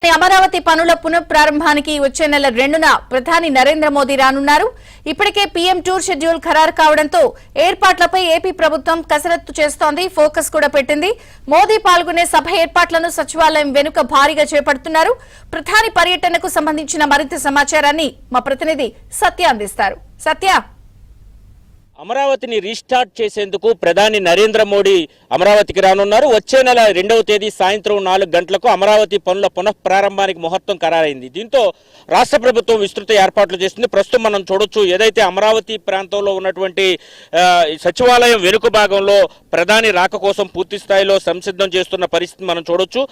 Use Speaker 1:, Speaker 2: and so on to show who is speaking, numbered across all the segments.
Speaker 1: అమరావతి పనుల పునఃప్రారంభానికి వచ్చే నెల 2న ప్రధాని నరేంద్ర మోదీ రానున్నారు. ఇప్పటికే పీఎం టూర్ షెడ్యూల్ ఖరారు కావడంతో ఏర్పాట్లపై ఏపీ ప్రభుత్వం కసరత్తు చేస్తోంది. ఫోకస్ కూడా పెట్టింది. మోదీ పాల్గొనే సభ ఏర్పాట్లను సచివాలయం వెనుక భారీగా చేపడుతున్నారు. ప్రధాని పర్యటనకు సంబంధించిన మరింత సమాచారాన్ని మా ప్రతినిధి సత్య అందిస్తారు. సత్య,
Speaker 2: అమరావతిని రీస్టార్ట్ చేసేందుకు ప్రధాని నరేంద్ర మోడీ అమరావతికి రానున్నారు. వచ్చే నెల 2వ తేదీ సాయంత్రం 4 గంటలకు అమరావతి పనుల పునఃప్రారంభానికి ముహూర్తం ఖరారైంది. దీంతో రాష్ట్ర ప్రభుత్వం విస్తృత ఏర్పాట్లు చేస్తుంది. ప్రస్తుతం మనం చూడొచ్చు, ఏదైతే అమరావతి ప్రాంతంలో ఉన్నటువంటి సచివాలయం వెనుక భాగంలో ప్రధాని రాక కోసం పూర్తి స్థాయిలో సంసిద్ధం చేస్తున్న పరిస్థితి మనం చూడొచ్చు.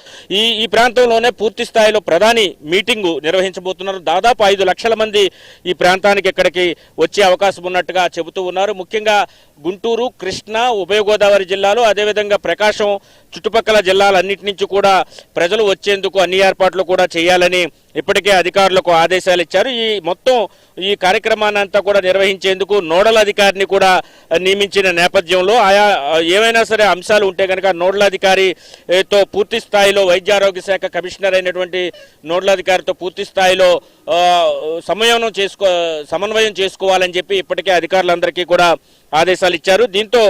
Speaker 2: ఈ ప్రాంతంలోనే పూర్తి స్థాయిలో ప్రధాని మీటింగు నిర్వహించబోతున్నారు. దాదాపు 5 లక్షల మంది ఈ ప్రాంతానికి ఇక్కడికి వచ్చే అవకాశం ఉన్నట్టుగా చెబుతూ ఉన్నారు. ముఖ్యంగా గుంటూరు, కృష్ణా, ఉభయ గోదావరి జిల్లాలు, అదేవిధంగా ప్రకాశం చుట్టుపక్కల జిల్లాలన్నింటి నుంచి కూడా ప్రజలు వచ్చేందుకు అన్ని ఏర్పాట్లు కూడా చేయాలని ఇప్పటికే అధికారులకు ఆదేశాలు ఇచ్చారు. ఈ కార్యక్రమాన్ని అంతా కూడా నిర్వహించేందుకు నోడల్ అధికారిని కూడా నియమించిన నేపథ్యంలో ఆయా ఏవైనా సరే అంశాలు ఉంటే కనుక నోడల్ అధికారితో పూర్తి స్థాయిలో వైద్యారోగ్య శాఖ కమిషనర్ అయినటువంటి నోడల్ అధికారితో పూర్తి స్థాయిలో సమన్వయం చేసుకోవాలని చెప్పి ఇప్పటికే అధికారులందరికీ కూడా ఆదేశాలు ఇచ్చారు. దీంతో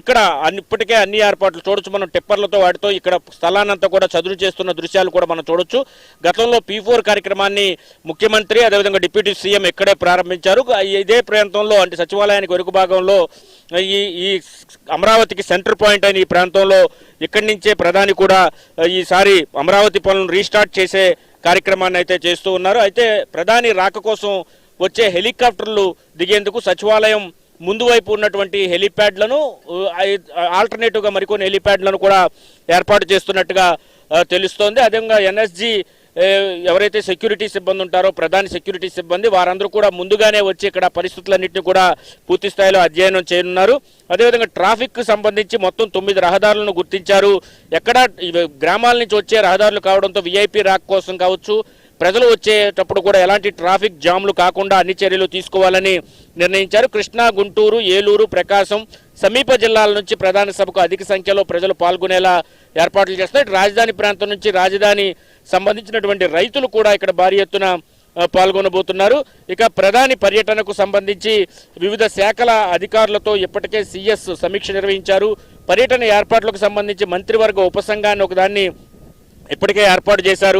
Speaker 2: ఇక్కడ ఇప్పటికే అన్ని ఏర్పాట్లు చూడొచ్చు. మనం టిప్పర్లతో వాటితో ఇక్కడ స్థలాన్నంతా కూడా చదును చేస్తున్న దృశ్యాలు కూడా మనం చూడొచ్చు. గతంలో P4 కార్యక్రమాన్ని ముఖ్యమంత్రి అదేవిధంగా డిప్యూటీ సీఎం ఇక్కడే ప్రారంభించారు. ఇదే ప్రాంతంలో అంటే సచివాలయానికి వెనుక భాగంలో ఈ అమరావతికి సెంటర్ పాయింట్ అయిన ఈ ప్రాంతంలో ఇక్కడి నుంచే ప్రధాని కూడా ఈసారి అమరావతి పనులను రీస్టార్ట్ చేసే కార్యక్రమాన్ని అయితే చేస్తూ ఉన్నారు. అయితే ప్రధాని రాక కోసం వచ్చే హెలికాప్టర్లు దిగేందుకు సచివాలయం ముందు వైపు ఉన్నటువంటి హెలిప్యాడ్లను ఆల్టర్నేటివ్గా మరికొన్ని హెలిప్యాడ్లను కూడా ఏర్పాటు చేస్తున్నట్టుగా తెలుస్తోంది. అదేవిధంగా ఎన్ఎస్జీ ఎవరైతే సెక్యూరిటీ సిబ్బంది ఉంటారో ప్రధాని సెక్యూరిటీ సిబ్బంది వారందరూ కూడా ముందుగానే వచ్చి ఇక్కడ పరిస్థితులన్నింటినీ కూడా పూర్తి స్థాయిలో అధ్యయనం చేయనున్నారు. అదేవిధంగా ట్రాఫిక్ సంబంధించి మొత్తం 9 రహదారులను గుర్తించారు. ఎక్కడ గ్రామాల నుంచి వచ్చే రహదారులు కావడంతో విఐపి రాక్ కోసం కావచ్చు, ప్రజలు వచ్చేటప్పుడు కూడా ఎలాంటి ట్రాఫిక్ జామ్లు కాకుండా అన్ని చర్యలు తీసుకోవాలని నిర్ణయించారు. కృష్ణా, గుంటూరు, ఏలూరు, ప్రకాశం సమీప జిల్లాల నుంచి ప్రధాన సభకు అధిక సంఖ్యలో ప్రజలు పాల్గొనేలా ఏర్పాట్లు చేస్తారు. రాజధాని ప్రాంతం నుంచి రాజధాని సంబంధించినటువంటి రైతులు కూడా ఇక్కడ భారీ ఎత్తున పాల్గొనబోతున్నారు. ఇక ప్రధాని పర్యటనకు సంబంధించి వివిధ శాఖల అధికారులతో ఇప్పటికే సీఎస్ సమీక్ష నిర్వహించారు. పర్యటన ఏర్పాట్లకు సంబంధించి మంత్రివర్గ ఉపసంఘాన్ని ఒకదాన్ని ఇప్పటికే ఏర్పాటు చేశారు.